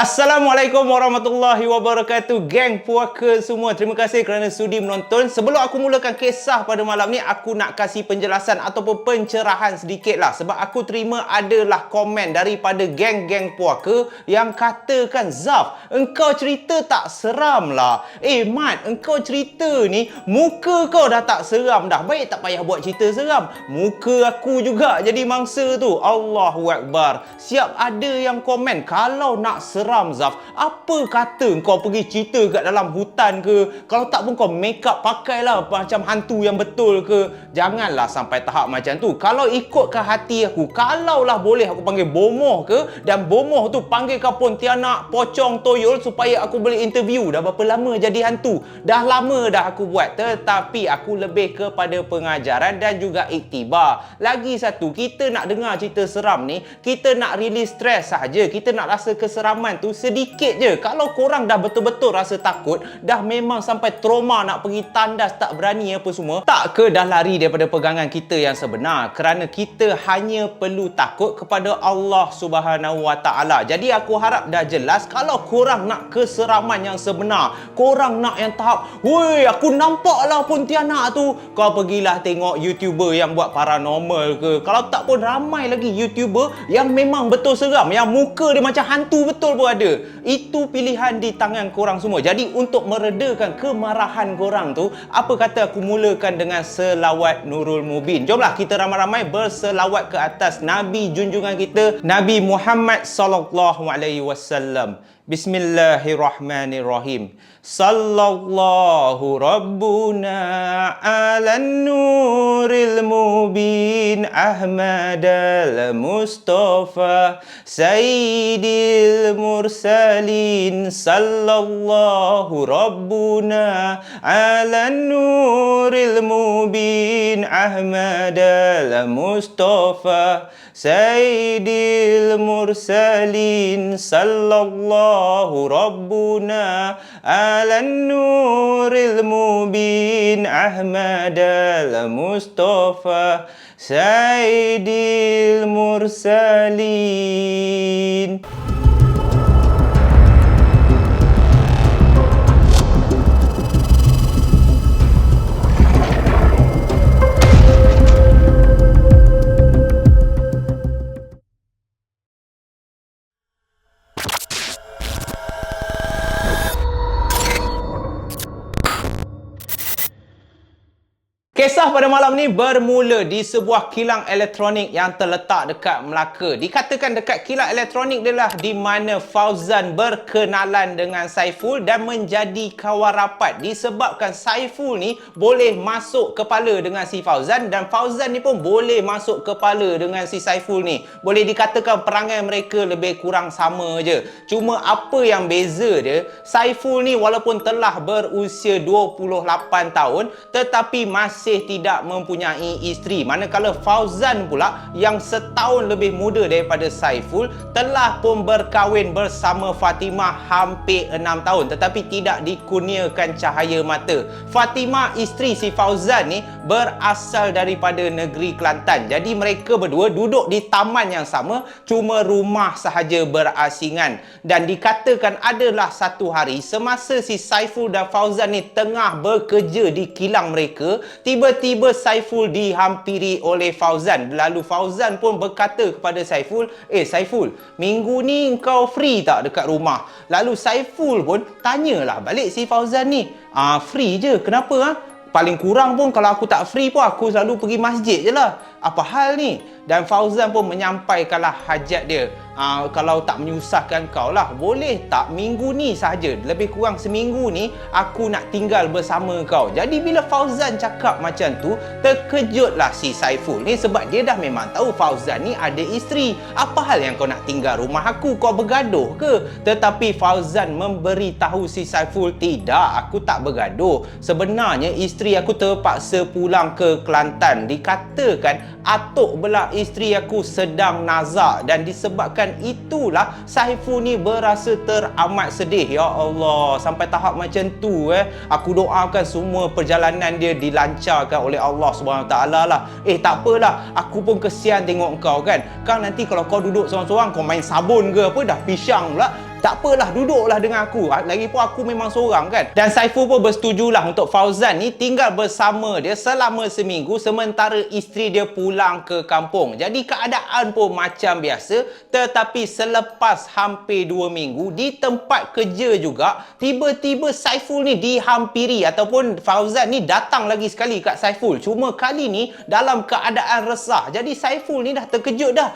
Assalamualaikum warahmatullahi wabarakatuh, geng puaka semua. Terima kasih kerana sudi menonton. Sebelum aku mulakan kisah pada malam ni, aku nak kasih penjelasan ataupun pencerahan sedikit lah. Sebab aku terima adalah komen daripada geng-geng puaka yang katakan, Zaf, engkau cerita tak seram lah. Mat, engkau cerita ni muka kau dah tak seram dah. Baik tak payah buat cerita seram. Muka aku juga jadi mangsa tu. Allahu Akbar. Siap ada yang komen, kalau nak seram Zaf, apa kata kau pergi cerita kat dalam hutan ke? Kalau tak pun kau make up, pakailah macam hantu yang betul ke? Janganlah sampai tahap macam tu. Kalau ikutkan hati aku, kalaulah boleh aku panggil bomoh ke, dan bomoh tu panggil kau Pontianak, pocong, toyol supaya aku boleh interview. Dah berapa lama jadi hantu? Dah lama dah aku buat. Tetapi aku lebih kepada pengajaran dan juga iktibar. Lagi satu, kita nak dengar cerita seram ni, kita nak release stres saja. Kita nak rasa keseraman tu sedikit je. Kalau korang dah betul-betul rasa takut, dah memang sampai trauma nak pergi tandas, tak berani apa semua, tak ke dah lari daripada pegangan kita yang sebenar? Kerana kita hanya perlu takut kepada Allah Subhanahu Wa Taala. Jadi aku harap dah jelas. Kalau korang nak keseraman yang sebenar, korang nak yang tahap, woi, aku nampak lah Pontianak tu, kau pergilah tengok YouTuber yang buat paranormal ke. Kalau tak pun ramai lagi YouTuber yang memang betul seram, yang muka dia macam hantu betul pun ada. Itu pilihan di tangan korang semua. Jadi untuk meredakan kemarahan korang tu, apa kata aku mulakan dengan selawat Nurul Mubin. Jomlah kita ramai-ramai berselawat ke atas Nabi junjungan kita, Nabi Muhammad sallallahu alaihi wasallam. Bismillahirrahmanirrahim. Sallallahu Rabbuna ala nuril mubin Ahmad al-Mustafa Sayyidil mursalin. Sallallahu Rabbuna ala nuril mubin Ahmad al-Mustafa Sayyidil mursalin. Sallallahu Rabbuna ala nuril mubin Ahmad al-Mustafa Sayyidil mursalin. Kisah pada malam ni bermula di sebuah kilang elektronik yang terletak dekat Melaka. Dikatakan dekat kilang elektronik adalah di mana Fauzan berkenalan dengan Saiful dan menjadi kawan rapat. Disebabkan Saiful ni boleh masuk kepala dengan si Fauzan dan Fauzan ni pun boleh masuk kepala dengan si Saiful ni. Boleh dikatakan perangai mereka lebih kurang sama je. Cuma apa yang beza dia, Saiful ni walaupun telah berusia 28 tahun tetapi masih tidak mempunyai isteri. Manakala Fauzan pula yang setahun lebih muda daripada Saiful telah pun berkahwin bersama Fatimah hampir 6 tahun tetapi tidak dikurniakan cahaya mata. Fatimah, isteri si Fauzan ni, berasal daripada negeri Kelantan. Jadi mereka berdua duduk di taman yang sama, cuma rumah sahaja berasingan. Dan dikatakan adalah satu hari semasa si Saiful dan Fauzan ni tengah bekerja di kilang mereka, tiba-tiba Saiful dihampiri oleh Fauzan. Lalu Fauzan pun berkata kepada Saiful, Saiful, minggu ni kau free tak dekat rumah? Lalu Saiful pun tanyalah balik si Fauzan ni, free je, kenapa? Paling kurang pun kalau aku tak free pun aku selalu pergi masjid je lah. Apa hal ni? Dan Fauzan pun menyampaikanlah hajat dia. Kalau tak menyusahkan kau lah, boleh tak minggu ni sahaja, lebih kurang seminggu ni aku nak tinggal bersama kau. Jadi bila Fauzan cakap macam tu, terkejutlah si Saiful ni sebab dia dah memang tahu Fauzan ni ada isteri. Apa hal yang kau nak tinggal rumah aku? Kau bergaduh ke? Tetapi Fauzan memberitahu si Saiful, tidak, aku tak bergaduh. Sebenarnya isteri aku terpaksa pulang ke Kelantan. Dikatakan atuk belah isteri aku sedang nazak dan disebabkan itulah Saiful ni berasa teramat sedih. Ya Allah, sampai tahap macam tu aku doakan semua perjalanan dia dilancarkan oleh Allah Subhanahu Taala lah. Tak apalah, aku pun kesian tengok kau kan. Kan nanti kalau kau duduk seorang-seorang, kau main sabun ke apa, dah pisang pula. Tak apalah, duduklah dengan aku. Lagipun aku memang seorang kan. Dan Saiful pun bersetujulah untuk Fauzan ni tinggal bersama dia selama seminggu sementara isteri dia pulang ke kampung. Jadi keadaan pun macam biasa, tetapi selepas hampir 2 minggu di tempat kerja juga, tiba-tiba Saiful ni dihampiri ataupun Fauzan ni datang lagi sekali kat Saiful. Cuma kali ni dalam keadaan resah. Jadi Saiful ni dah terkejut dah.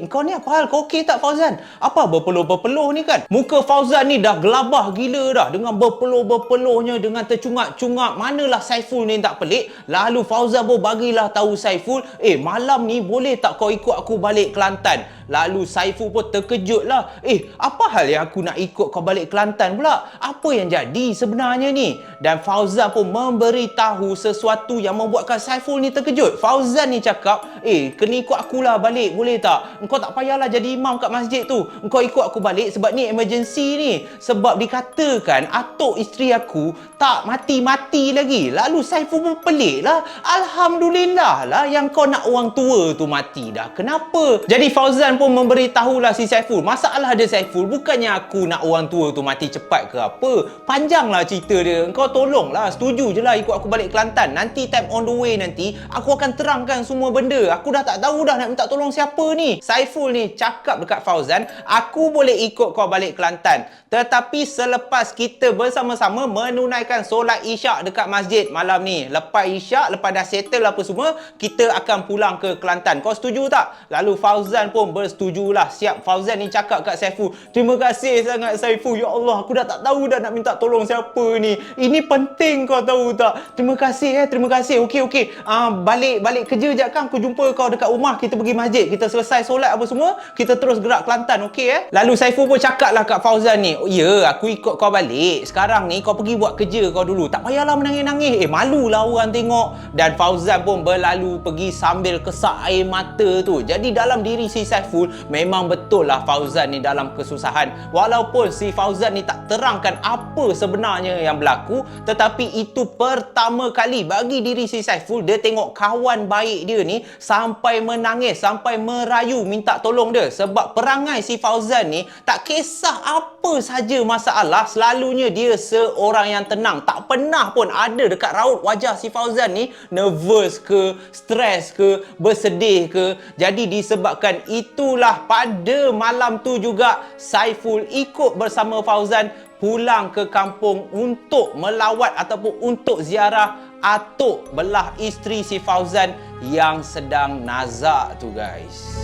Kau ni apa hal? Kau okey tak Fauzan? Apa berpeluh-berpeluh ni kan? Muka Fauzan ni dah gelabah gila dah dengan berpeluh-berpeluhnya, dengan tercungak-cungak. Manalah Saiful ni tak pelik. Lalu Fauzan pun bagilah tahu Saiful, malam ni boleh tak kau ikut aku balik Kelantan? Lalu Saiful pun terkejut lah. Apa hal yang aku nak ikut kau balik Kelantan pula? Apa yang jadi sebenarnya ni? Dan Fauzan pun memberitahu sesuatu yang membuatkan Saiful ni terkejut. Fauzan ni cakap, kena ikut akulah balik, boleh tak? Engkau tak payahlah jadi imam kat masjid tu. Engkau ikut aku balik sebab ni emergency ni. Sebab dikatakan atuk isteri aku tak mati-mati lagi. Lalu Saiful pun pelik lah. Alhamdulillah lah yang kau nak orang tua tu mati dah. Kenapa? Jadi Fauzan pun memberitahulah si Saiful. Masalah dia Saiful, bukannya aku nak orang tua tu mati cepat ke apa. Panjanglah cerita dia. Kau tolonglah, setuju je lah ikut aku balik Kelantan. Nanti time on the way nanti, aku akan terangkan semua benda. Aku dah tak tahu dah nak minta tolong siapa ni. Saiful ni cakap dekat Fauzan, aku boleh ikut kau balik Kelantan. Tetapi selepas kita bersama-sama menunaikan solat isyak dekat masjid malam ni. Lepas isyak, lepas dah settle apa semua, kita akan pulang ke Kelantan. Kau setuju tak? Lalu Fauzan pun bersetujulah. Siap. Fauzan ni cakap kat Saiful, terima kasih sangat Saiful. Ya Allah, aku dah tak tahu dah nak minta tolong siapa ni. Ini penting kau tahu tak? Terima kasih terima kasih. Okey. Balik kerja jap kan. Aku jumpa kau dekat rumah. Kita pergi masjid. Kita selesai solat apa semua. Kita terus gerak Kelantan. Okey Lalu Saiful pun cakap lah kat Fauzan ni, ya, aku ikut kau balik. Sekarang ni kau pergi buat kerja kau dulu. Tak payahlah menangis-nangis. Malulah orang tengok. Dan Fauzan pun berlalu pergi sambil kesak air mata tu. Jadi dalam diri si Saiful, memang betul lah Fauzan ni dalam kesusahan. Walaupun si Fauzan ni tak terangkan apa sebenarnya yang berlaku, tetapi itu pertama kali bagi diri si Saiful, dia tengok kawan baik dia ni sampai menangis, sampai merayu minta tolong dia. Sebab perangai si Fauzan ni, tak kisah apa saja masalah, selalunya dia seorang yang tenang. Tak pernah pun ada dekat raut wajah si Fauzan ni nervous ke, stres ke, bersedih ke. Jadi disebabkan itulah pada malam tu juga Saiful ikut bersama Fauzan pulang ke kampung untuk melawat ataupun untuk ziarah atuk belah isteri si Fauzan yang sedang nazak tu guys.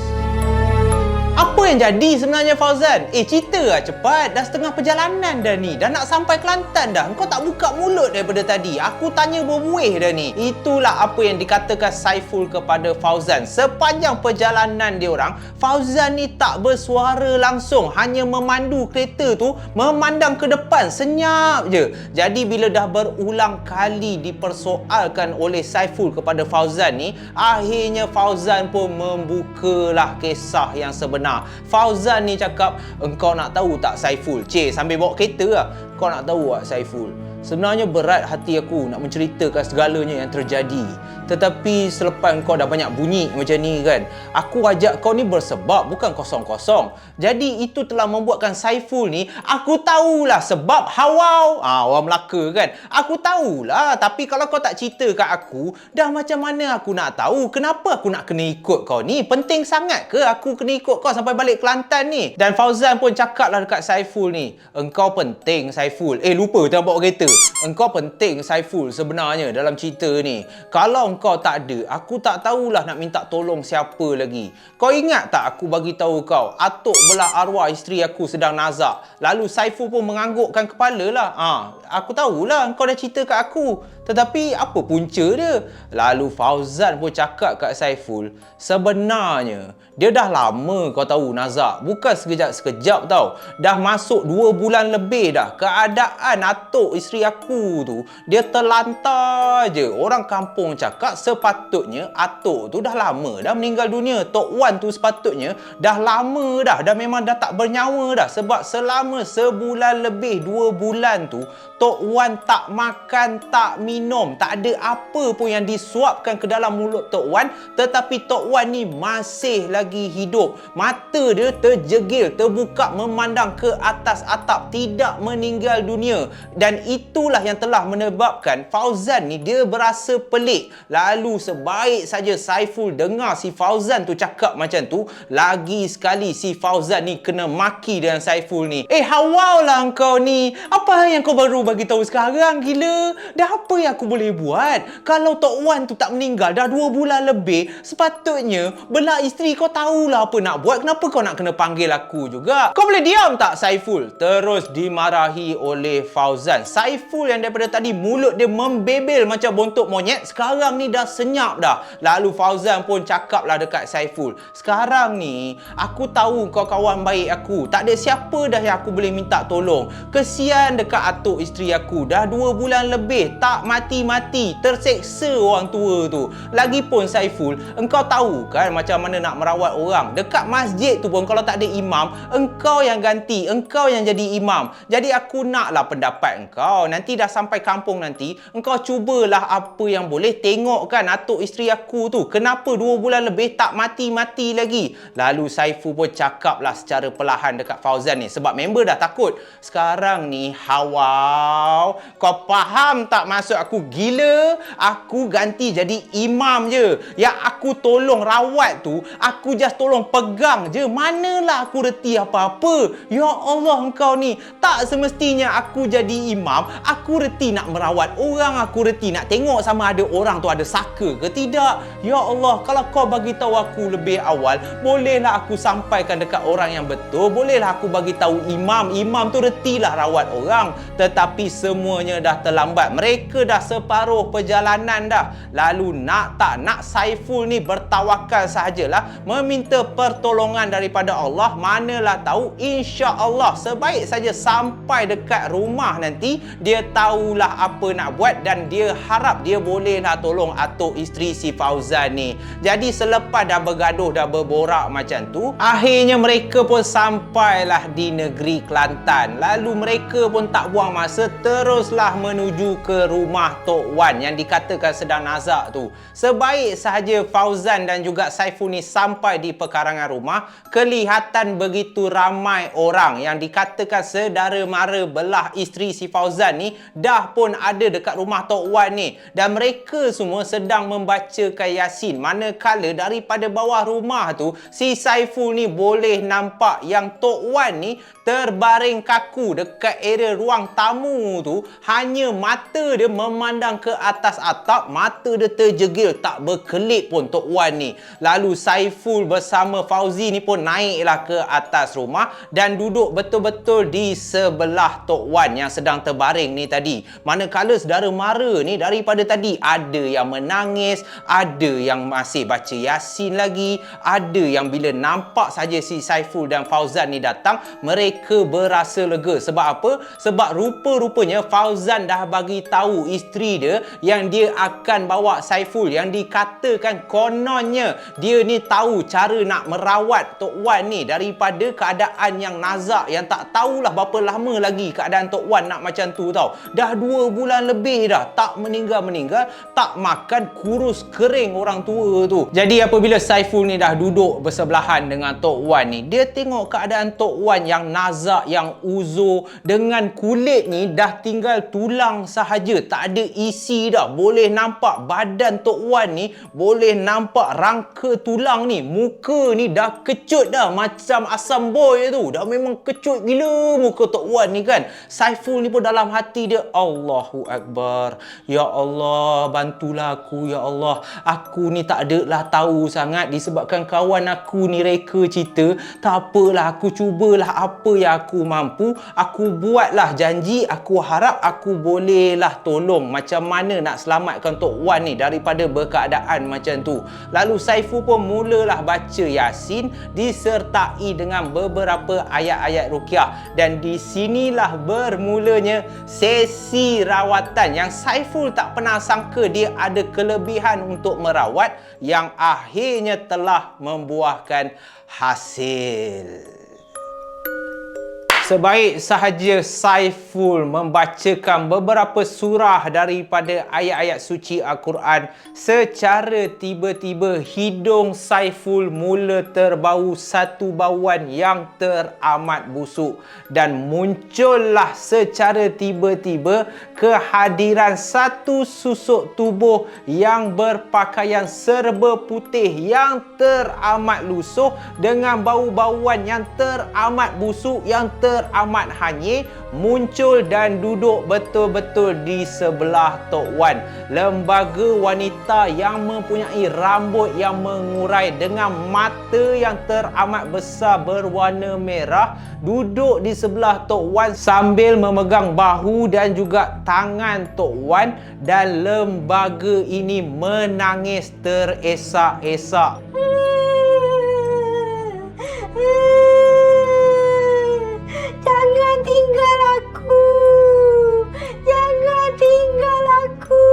Apa yang jadi sebenarnya Fauzan? Cerita lah cepat. Dah setengah perjalanan dah ni. Dah nak sampai Kelantan dah. Kau tak buka mulut daripada tadi. Aku tanya berbuih dah ni. Itulah apa yang dikatakan Saiful kepada Fauzan. Sepanjang perjalanan dia orang, Fauzan ni tak bersuara langsung. Hanya memandu kereta tu, memandang ke depan. Senyap je. Jadi bila dah berulang kali dipersoalkan oleh Saiful kepada Fauzan ni, akhirnya Fauzan pun membukalah kisah yang sebenar. Fauzan ni cakap, engkau nak tahu tak Saiful? Sambil bawa kereta lah. Kau nak tahu tak Saiful? Sebenarnya berat hati aku nak menceritakan segalanya yang terjadi. Tetapi selepas kau dah banyak bunyi macam ni kan, aku ajak kau ni bersebab, bukan kosong-kosong. Jadi itu telah membuatkan Saiful ni, aku tahulah sebab hawau. Orang Melaka kan. Aku tahulah, tapi kalau kau tak cerita kat aku, dah macam mana aku nak tahu? Kenapa aku nak kena ikut kau ni? Penting sangat ke aku kena ikut kau sampai balik Kelantan ni? Dan Fauzan pun cakap lah dekat Saiful ni, engkau penting Saiful. Lupa tengah bawa kereta. Engkau penting Saiful sebenarnya dalam cerita ni. Kalau kau tak ada, aku tak tahulah nak minta tolong siapa lagi. Kau ingat tak aku bagi tahu kau, atuk belah arwah isteri aku sedang nazak. Lalu Saiful pun menganggukkan kepala lah. Aku tahulah kau dah cerita kat aku. Tetapi apa punca dia? Lalu Fauzan pun cakap kat Saiful, sebenarnya dia dah lama kau tahu nazak. Bukan sekejap-sekejap tau. Dah masuk 2 bulan lebih dah. Keadaan atuk isteri aku tu, dia terlantar je. Orang kampung cakap sepatutnya atuk tu dah lama dah meninggal dunia. Tok Wan tu sepatutnya dah lama dah. Dah memang dah tak bernyawa dah. Sebab selama sebulan lebih, 2 bulan tu, Tok Wan tak makan, tak minum, minum, tak ada apa pun yang disuapkan ke dalam mulut Tok Wan, tetapi Tok Wan ni masih lagi hidup. Mata dia terjegil, terbuka memandang ke atas atap, tidak meninggal dunia. Dan itulah yang telah menyebabkan Fauzan ni dia berasa pelik. Lalu sebaik saja Saiful dengar si Fauzan tu cakap macam tu, lagi sekali si Fauzan ni kena maki dengan Saiful ni. Hawau lah kau ni. Apa yang kau baru bagi tahu sekarang, gila? Dah apa yang aku boleh buat? Kalau Tok Wan tu tak meninggal dah 2 bulan lebih, sepatutnya belah isteri kau tahulah apa nak buat. Kenapa kau nak kena panggil aku juga? Kau boleh diam tak, Saiful? Terus dimarahi oleh Fauzan. Saiful yang daripada tadi mulut dia membebel macam bontot monyet, sekarang ni dah senyap dah. Lalu Fauzan pun cakaplah dekat Saiful, sekarang ni aku tahu kau kawan baik aku, tak ada siapa dah yang aku boleh minta tolong. Kesian dekat atuk isteri aku, dah 2 bulan lebih tak mati-mati, terseksa orang tua tu. Lagipun Saiful, engkau tahu kan macam mana nak merawat orang. Dekat masjid tu pun kalau tak ada imam, engkau yang ganti, engkau yang jadi imam. Jadi aku naklah pendapat engkau. Nanti dah sampai kampung nanti, engkau cubalah apa yang boleh. Tengok kan atuk isteri aku tu, kenapa 2 bulan lebih tak mati-mati lagi. Lalu Saiful pun cakaplah secara perlahan dekat Fauzan ni, sebab member dah takut. Sekarang ni, Hawau, kau faham tak maksud aku, gila? Aku ganti jadi imam je. Yang aku tolong rawat tu, aku just tolong pegang je. Manalah aku reti apa-apa. Ya Allah, engkau ni. Tak semestinya aku jadi imam, aku reti nak merawat orang, aku reti nak tengok sama ada orang tu ada saka ke tidak. Ya Allah, kalau kau bagi tahu aku lebih awal, bolehlah aku sampaikan dekat orang yang betul. Bolehlah aku bagi tahu imam tu retilah rawat orang. Tetapi semuanya dah terlambat. Mereka dah separuh perjalanan dah. Lalu nak tak nak Saiful ni bertawakal sahajalah, meminta pertolongan daripada Allah. Manalah tahu, insya-Allah sebaik saja sampai dekat rumah nanti, dia tahulah apa nak buat dan dia harap dia bolehlah tolong atuk isteri si Fauzan ni. Jadi selepas dah bergaduh, dah berborak macam tu, akhirnya mereka pun sampailah di negeri Kelantan. Lalu mereka pun tak buang masa, teruslah menuju ke rumah Tok Wan yang dikatakan sedang nazak tu. Sebaik sahaja Fauzan dan juga Saiful ni sampai di pekarangan rumah, kelihatan begitu ramai orang yang dikatakan sedara mara belah isteri si Fauzan ni dah pun ada dekat rumah Tok Wan ni. Dan mereka semua sedang membacakan Yasin. Manakala daripada bawah rumah tu, si Saiful ni boleh nampak yang Tok Wan ni terbaring kaku dekat area ruang tamu tu. Hanya mata dia memandang ke atas atap, mata dia terjegil, tak berkelip pun Tok Wan ni. Lalu Saiful bersama Fauzi ni pun naiklah ke atas rumah dan duduk betul-betul di sebelah Tok Wan yang sedang terbaring ni tadi. Manakala saudara mara ni daripada tadi ada yang menangis, ada yang masih baca Yasin lagi, ada yang bila nampak saja si Saiful dan Fauzan ni datang, mereka berasa lega. Sebab apa? Sebab rupa-rupanya Fauzan dah bagi tahu isteri dia yang dia akan bawa Saiful, yang dikatakan kononnya dia ni tahu cara nak merawat Tok Wan ni daripada keadaan yang nazak, yang tak tahulah berapa lama lagi keadaan Tok Wan nak macam tu tau. Dah 2 bulan lebih dah tak meninggal-meninggal, tak makan, kurus kering orang tua tu. Jadi apabila Saiful ni dah duduk bersebelahan dengan Tok Wan ni, dia tengok keadaan Tok Wan yang nazak, yang uzur, dengan kulit ni dah tinggal tulang sahaja, tak ada isi dah. Boleh nampak badan Tok Wan ni, boleh nampak rangka tulang ni, muka ni dah kecut dah macam asam boy tu. Dah memang kecut gila muka Tok Wan ni kan. Saiful ni pun dalam hati dia, Allahu Akbar, ya Allah bantulah aku, ya Allah. Aku ni tak adalah tahu sangat, disebabkan kawan aku ni reka cerita. Tak apalah, aku cubalah apa yang aku mampu. Aku buatlah janji, aku harap aku bolehlah tolong macam mana nak selamatkan Tok Wan ni daripada berkeadaan macam tu. Lalu Saiful pun mulalah baca Yasin disertai dengan beberapa ayat-ayat ruqyah. Dan di sinilah bermulanya sesi rawatan yang Saiful tak pernah sangka dia ada kelebihan untuk merawat, yang akhirnya telah membuahkan hasil. Sebaik sahaja Saiful membacakan beberapa surah daripada ayat-ayat suci Al-Quran, secara tiba-tiba hidung Saiful mula terbau satu bauan yang teramat busuk dan muncullah secara tiba-tiba kehadiran satu susuk tubuh yang berpakaian serba putih yang teramat lusuh dengan bau-bauan yang teramat busuk, yang teramat hanyir, muncul dan duduk betul-betul di sebelah Tok Wan. Lembaga wanita yang mempunyai rambut yang mengurai dengan mata yang teramat besar berwarna merah duduk di sebelah Tok Wan sambil memegang bahu dan juga tangan Tok Wan, dan lembaga ini menangis teresak-esak. Jangan tinggal aku. Jangan tinggal aku.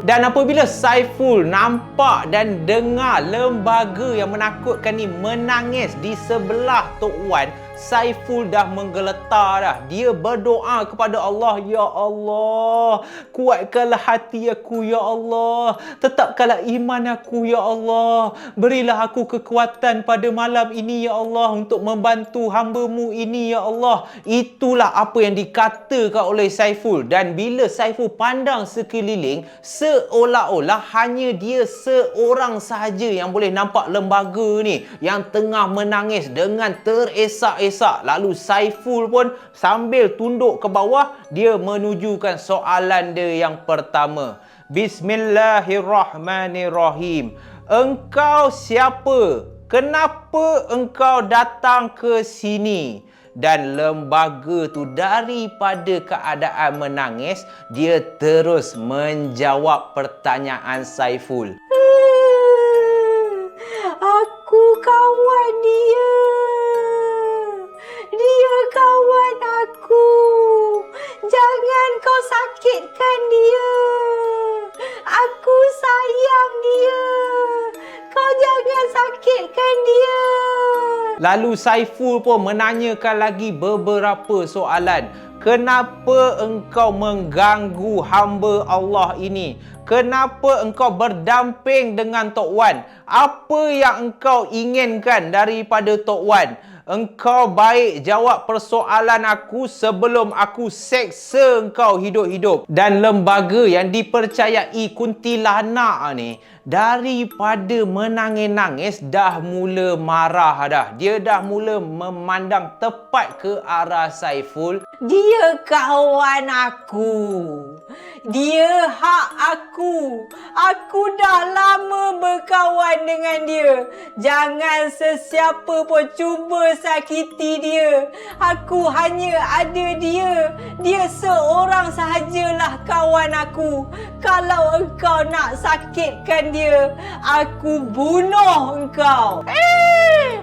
Dan apabila Saiful nampak dan dengar lembaga yang menakutkan ni menangis di sebelah Tok Wan, Saiful dah menggeletar dah. Dia berdoa kepada Allah, "Ya Allah, kuatkanlah hati aku, Ya Allah. Tetapkanlah iman aku, Ya Allah. Berilah aku kekuatan pada malam ini, Ya Allah, untuk membantu hamba-Mu ini, Ya Allah." Itulah apa yang dikatakan oleh Saiful. Dan bila Saiful pandang sekeliling, seolah-olah hanya dia seorang sahaja yang boleh nampak lembaga ni yang tengah menangis dengan teresak-esak. Lalu Saiful pun sambil tunduk ke bawah, dia menujukan soalan dia yang pertama. Bismillahirrahmanirrahim. Engkau siapa? Kenapa engkau datang ke sini? Dan lembaga tu daripada keadaan menangis, dia terus menjawab pertanyaan Saiful. Aku kawan dia. Dia kawan aku. Jangan kau sakitkan dia. Aku sayang dia. Kau jangan sakitkan dia. Lalu Saiful pun menanyakan lagi beberapa soalan. Kenapa engkau mengganggu hamba Allah ini? Kenapa engkau berdamping dengan Tok Wan? Apa yang engkau inginkan daripada Tok Wan? Engkau baik jawab persoalan aku sebelum aku seksa engkau hidup-hidup. Dan lembaga yang dipercayai kuntilanak ni, daripada menangis-nangis dah mula marah dah. Dia dah mula memandang tepat ke arah Saiful. Dia kawan aku. Dia hak aku. Aku dah lama berkawan dengan dia. Jangan sesiapa pun cuba sakiti dia. Aku hanya ada dia. Dia seorang sahajalah kawan aku. Kalau engkau nak sakitkan dia, aku bunuh engkau.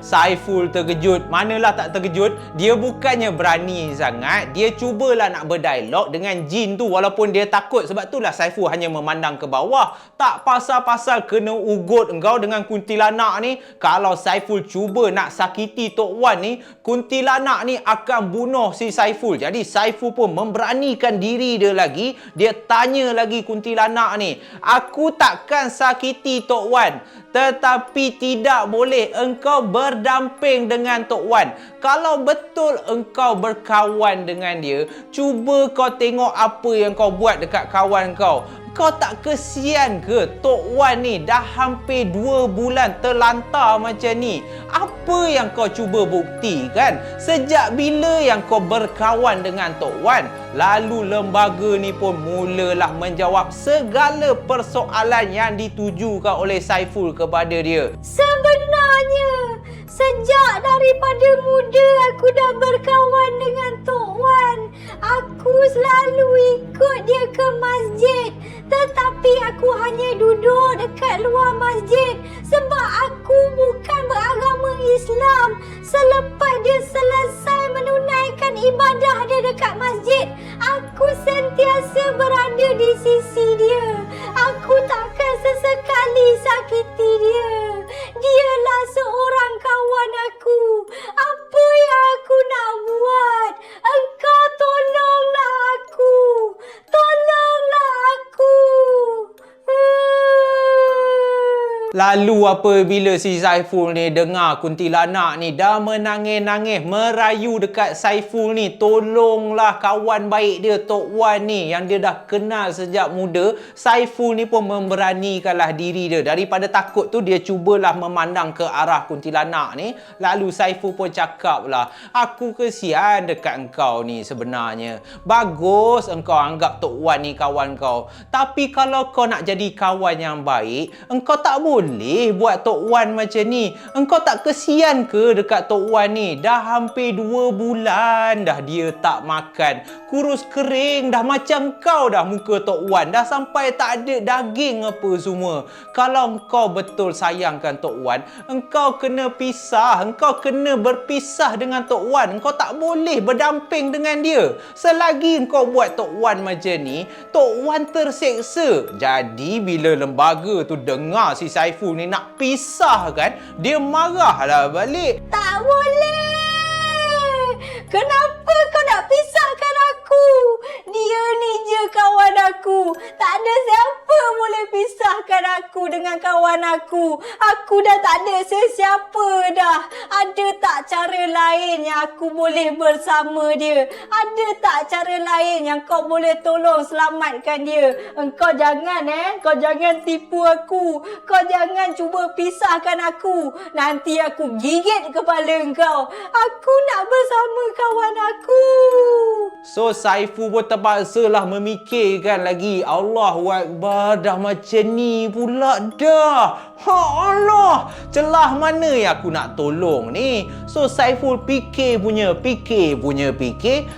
Saiful terkejut. Manalah tak terkejut. Dia bukannya berani sangat. Dia cubalah nak berdialog dengan jin tu walaupun dia takut. Sebab itulah Saiful hanya memandang ke bawah. Tak pasal-pasal kena ugut engkau dengan kuntilanak ni. Kalau Saiful cuba nak sakiti Tok Wan ni, kuntilanak ni akan bunuh si Saiful. Jadi Saiful pun memberanikan diri dia lagi. Dia tanya lagi kuntilanak ni, "Aku takkan sakiti Tok Wan, tetapi tidak boleh engkau berdamping dengan Tok Wan. Kalau betul engkau berkawan dengan dia, cuba kau tengok apa yang kau buat dekat kawan kau. Kau tak kesian ke Tok Wan ni dah hampir 2 bulan terlantar macam ni? Apa yang kau cuba buktikan? Sejak bila yang kau berkawan dengan Tok Wan?" Lalu lembaga ni pun mulalah menjawab segala persoalan yang ditujukan oleh Saiful kepada dia. Sebenarnya, sejak daripada muda aku dah berkawan dengan Tok Wan. Aku selalu ikut dia ke masjid. Tetapi aku hanya duduk dekat luar masjid sebab aku bukan beragama Islam. Selepas dia selesai menunaikan ibadah dia dekat masjid, aku sentiasa berada di sisi dia. Aku takkan sesekali sakiti dia. Dialah seorang kawan aku. Apa yang aku nak buat? Engkau tolonglah aku. Tolonglah aku. Lalu apabila si Saiful ni dengar kuntilanak ni dah menangis-nangis merayu dekat Saiful ni, tolonglah kawan baik dia Tok Wan ni yang dia dah kenal sejak muda. Saiful ni pun memberanikanlah diri dia. Daripada takut tu dia cubalah memandang ke arah kuntilanak ni. Lalu Saiful pun cakap lah, aku kesian dekat engkau ni sebenarnya. Bagus engkau anggap Tok Wan ni kawan kau. Tapi kalau kau nak jadi kawan yang baik, engkau tak boleh buat Tok Wan macam ni. Engkau tak kesian ke dekat Tok Wan ni? Dah hampir 2 bulan dah dia tak makan. Kurus kering dah macam kau dah muka Tok Wan. Dah sampai tak ada daging apa semua. Kalau engkau betul sayangkan Tok Wan, engkau kena pisah. Engkau kena berpisah dengan Tok Wan. Engkau tak boleh berdamping dengan dia. Selagi engkau buat Tok Wan macam ni, Tok Wan terseksa. Jadi bila lembaga tu dengar si Saiful ni nak pisah kan, dia marahlah balik. Tak boleh. Kenapa kau nak pisahkan aku? Dia ni je kawan aku. Tak ada siapa boleh pisahkan aku dengan kawan aku. Aku dah tak ada sesiapa dah. Ada tak cara lain yang aku boleh bersama dia? Ada tak cara lain yang kau boleh tolong selamatkan dia? Engkau jangan kau jangan tipu aku. Kau jangan cuba pisahkan aku. Nanti aku gigit kepala engkau. Aku nak bersama kawan aku. So Saiful pun terpaksalah memikirkan lagi. Allahu Akbar, dah macam ni pula dah. Ha Allah, celah mana yang aku nak tolong ni? So Saiful fikir.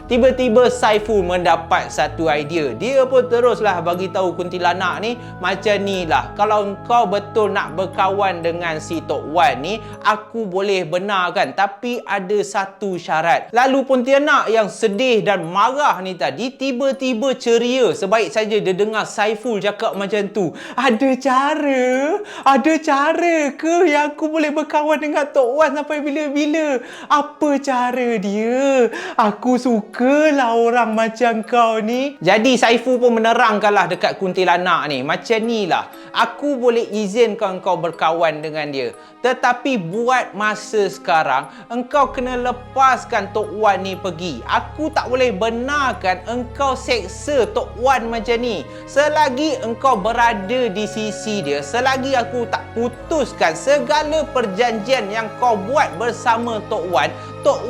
Tiba-tiba Saiful mendapat satu idea. Dia pun teruslah bagi tahu kuntilanak ni, macam ni lah. Kalau engkau betul nak berkawan dengan si Tok Wan ni, aku boleh benarkan. Tapi ada satu syarat. Lalu Pontianak yang sedih dan marah ni tadi tiba-tiba ceria. Sebaik saja dia dengar Saiful cakap macam tu. Ada cara ke yang aku boleh berkawan dengan Tok Wan sampai bila-bila? Apa cara dia? Aku sukalah orang macam kau ni. Jadi Saiful pun menerangkanlah dekat kuntilanak ni, macam ni lah, aku boleh izinkan kau berkawan dengan dia. Tetapi buat masa sekarang, engkau kena lepaskan Tok Wan ni pergi. Aku tak boleh benarkan engkau seksa Tok Wan macam ni. Selagi engkau berada di sisi dia, selagi aku tak putuskan segala perjanjian yang kau buat bersama Tok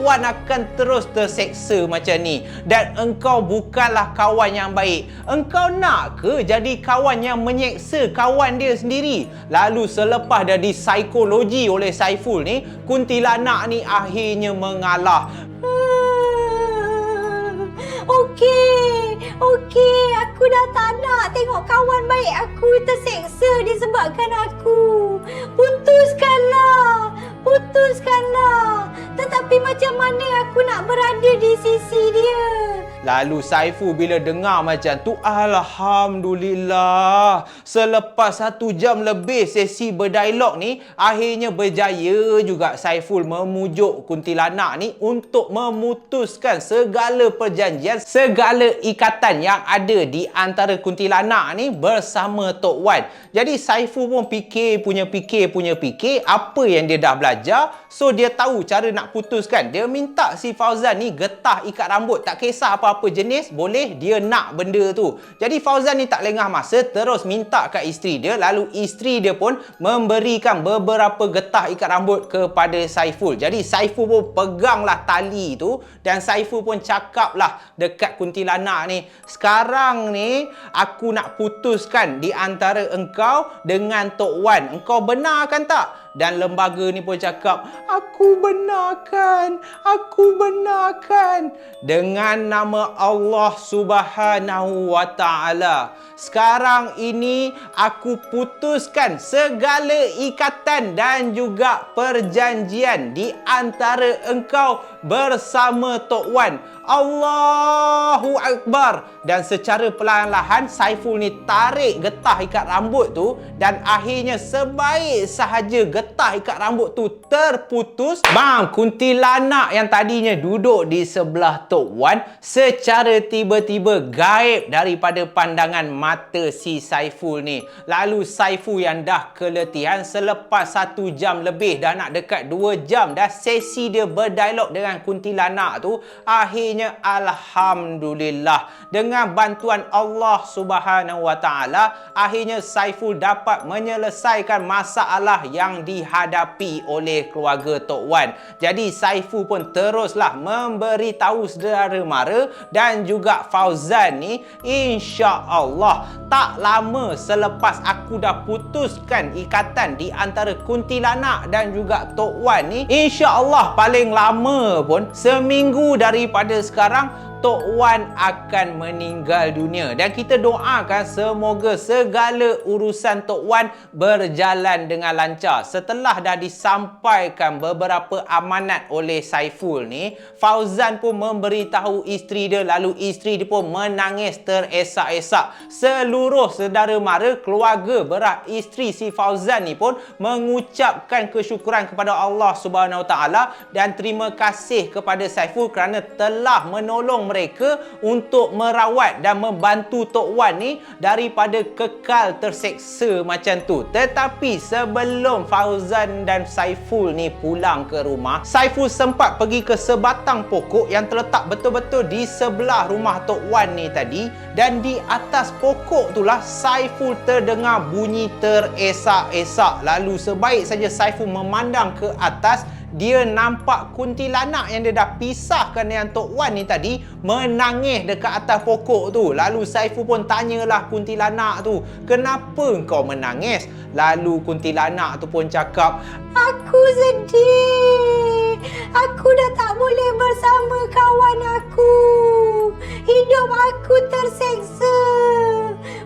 Wan akan terus terseksa macam ni. Dan engkau bukanlah kawan yang baik. Engkau nak ke jadi kawan yang menyeksa kawan dia sendiri? Lalu selepas dah dipsikologi oleh Saiful ni, kuntilanak ni akhirnya mengalah. Okey, aku dah tak nak tengok kawan baik aku terseksa disebabkan aku. Putuskanlah. Tetapi macam mana aku nak berada di sisi dia? Lalu Saiful bila dengar macam tu, Alhamdulillah. Selepas 1 jam lebih sesi berdialog ni, akhirnya berjaya juga Saiful memujuk kuntilanak ni untuk memutuskan segala perjanjian, segala ikatan yang ada di antara kuntilanak ni bersama Tok Wan. Jadi Saiful pun fikir apa yang dia dah belajar. So dia tahu cara nak putuskan. Dia minta si Fauzan ni getah ikat rambut, tak kisah apa-apa jenis, boleh dia nak benda tu. Jadi Fauzan ni tak lengah masa, terus minta kat isteri dia. Lalu isteri dia pun memberikan beberapa getah ikat rambut kepada Saiful. Jadi Saiful pun peganglah tali tu, dan Saiful pun cakaplah dekat kuntilanak ni, sekarang ni aku nak putuskan di antara engkau dengan Tok Wan. Engkau benarkan tak? Dan lembaga ni pun cakap, aku benarkan. Dengan nama Allah Subhanahu wa Ta'ala, sekarang ini aku putuskan segala ikatan dan juga perjanjian di antara engkau bersama Tok Wan. Allahu Akbar. Dan secara perlahan-lahan Saiful ni tarik getah ikat rambut tu, dan akhirnya sebaik sahaja getah ikat rambut tu terputus, bang, kuntilanak yang tadinya duduk di sebelah Tok Wan secara tiba-tiba gaib daripada pandangan mata si Saiful ni. Lalu Saiful yang dah keletihan selepas 1 jam lebih, dah nak dekat 2 jam dah sesi dia berdialog dengan kuntilanak tu, akhirnya alhamdulillah dengan bantuan Allah Subhanahu Wa Taala, akhirnya Saiful dapat menyelesaikan masalah yang dihadapi oleh keluarga Tok Wan. Jadi Saiful pun teruslah memberitahu saudara mara dan juga Fauzan ni, insya-Allah tak lama selepas aku dah putuskan ikatan di antara kuntilanak dan juga Tok Wan ni, insya-Allah paling lama pun seminggu daripada sekarang Tok Wan akan meninggal dunia. Dan kita doakan semoga segala urusan Tok Wan berjalan dengan lancar. Setelah dah disampaikan beberapa amanat oleh Saiful ni, Fauzan pun memberitahu isteri dia, lalu isteri dia pun menangis teresak-esak. Seluruh saudara mara, keluarga berah isteri si Fauzan ni pun mengucapkan kesyukuran kepada Allah Subhanahu Wa Taala dan terima kasih kepada Saiful kerana telah menolong mereka untuk merawat dan membantu Tok Wan ni daripada kekal terseksa macam tu. Tetapi sebelum Fauzan dan Saiful ni pulang ke rumah, Saiful sempat pergi ke sebatang pokok yang terletak betul-betul di sebelah rumah Tok Wan ni tadi, dan di atas pokok itulah Saiful terdengar bunyi teresak-esak. Lalu sebaik saja Saiful memandang ke atas, dia nampak kuntilanak yang dia dah pisahkan dengan Tok Wan ni tadi menangis dekat atas pokok tu. Lalu Saiful pun tanyalah kuntilanak tu, "Kenapa kau menangis?" Lalu kuntilanak tu pun cakap, "Aku sedih. Aku dah tak boleh bersama kawan aku. Hidup aku terseksa.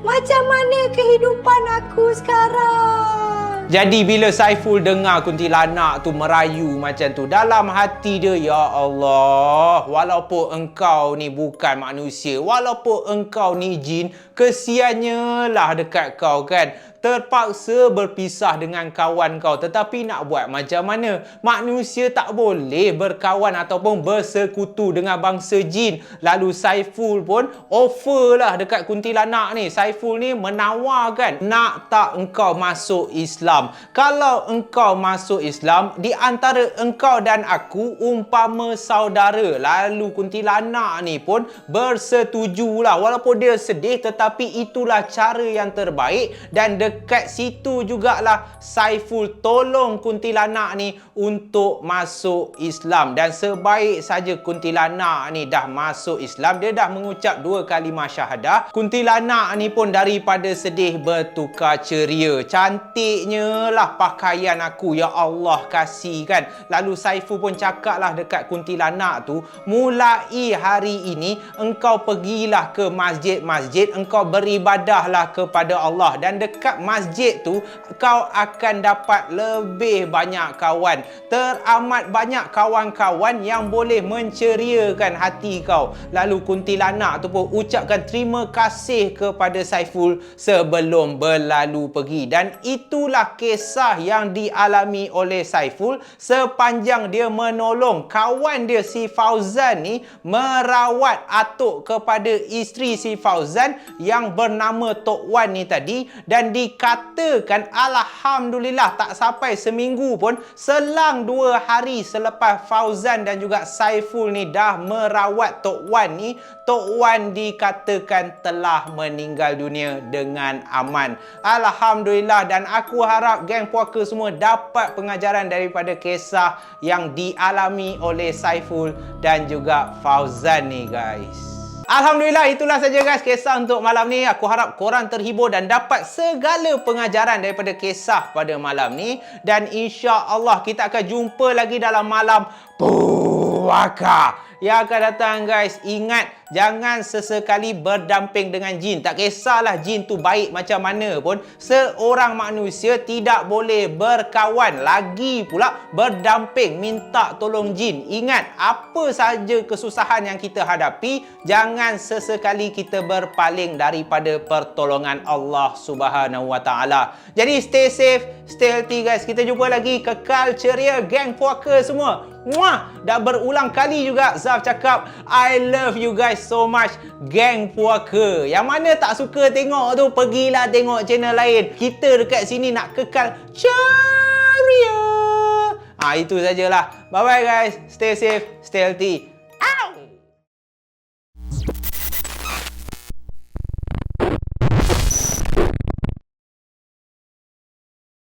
Macam mana kehidupan aku sekarang?" Jadi bila Saiful dengar kuntilanak tu merayu macam tu, dalam hati dia, ya Allah, walaupun engkau ni bukan manusia, walaupun engkau ni jin, kesiannya lah dekat kau kan. Terpaksa berpisah dengan kawan kau. Tetapi nak buat macam mana? Manusia tak boleh berkawan ataupun bersekutu dengan bangsa jin. Lalu Saiful pun offer lah dekat kuntilanak ni. Saiful ni menawarkan, "Nak tak engkau masuk Islam? Kalau engkau masuk Islam, di antara engkau dan aku umpama saudara." Lalu kuntilanak ni pun bersetujulah. Walaupun dia sedih, tetapi itulah cara yang terbaik. Dan dekat situ jugalah Saiful tolong kuntilanak ni untuk masuk Islam. Dan sebaik saja kuntilanak ni dah masuk Islam, dia dah mengucap 2 kalimah syahadah, kuntilanak ni pun daripada sedih bertukar ceria. "Cantiknya lah pakaian aku, ya Allah kasih kan." Lalu Saiful pun cakaplah dekat kuntilanak tu, "Mulai hari ini engkau pergilah ke masjid-masjid, engkau beribadahlah kepada Allah, dan dekat masjid tu kau akan dapat lebih banyak kawan, teramat banyak kawan-kawan yang boleh menceriakan hati kau." Lalu kuntilanak tu pun ucapkan terima kasih kepada Saiful sebelum berlalu pergi. Dan itulah kisah yang dialami oleh Saiful sepanjang dia menolong kawan dia si Fauzan ni merawat atuk kepada isteri si Fauzan yang bernama Tok Wan ni tadi. Dan dikatakan alhamdulillah tak sampai seminggu pun, selang 2 hari selepas Fauzan dan juga Saiful ni dah merawat Tok Wan ni, Tok Wan dikatakan telah meninggal dunia dengan aman. Alhamdulillah. Dan aku harap geng puaka semua dapat pengajaran daripada kisah yang dialami oleh Saiful dan juga Fauzan ni guys. Alhamdulillah, itulah saja guys kisah untuk malam ni. Aku harap korang terhibur dan dapat segala pengajaran daripada kisah pada malam ni. Dan insya-Allah kita akan jumpa lagi dalam malam. Boom. puaka yang akan datang guys. Ingat, jangan sesekali berdamping dengan jin. Tak kisahlah jin tu baik macam mana pun, seorang manusia tidak boleh berkawan, lagi pula berdamping, minta tolong jin. Ingat, apa saja kesusahan yang kita hadapi, jangan sesekali kita berpaling daripada pertolongan Allah Subhanahu Wa Taala. Jadi stay safe, stay healthy guys. Kita jumpa lagi, kekal ceria geng puaka semua. Muah! Dah berulang kali juga Zaf cakap I love you guys so much, geng puaka. Yang mana tak suka tengok tu, pergilah tengok channel lain. Kita dekat sini nak kekal ceria. Itu sajalah. Bye bye guys. Stay safe, stay healthy.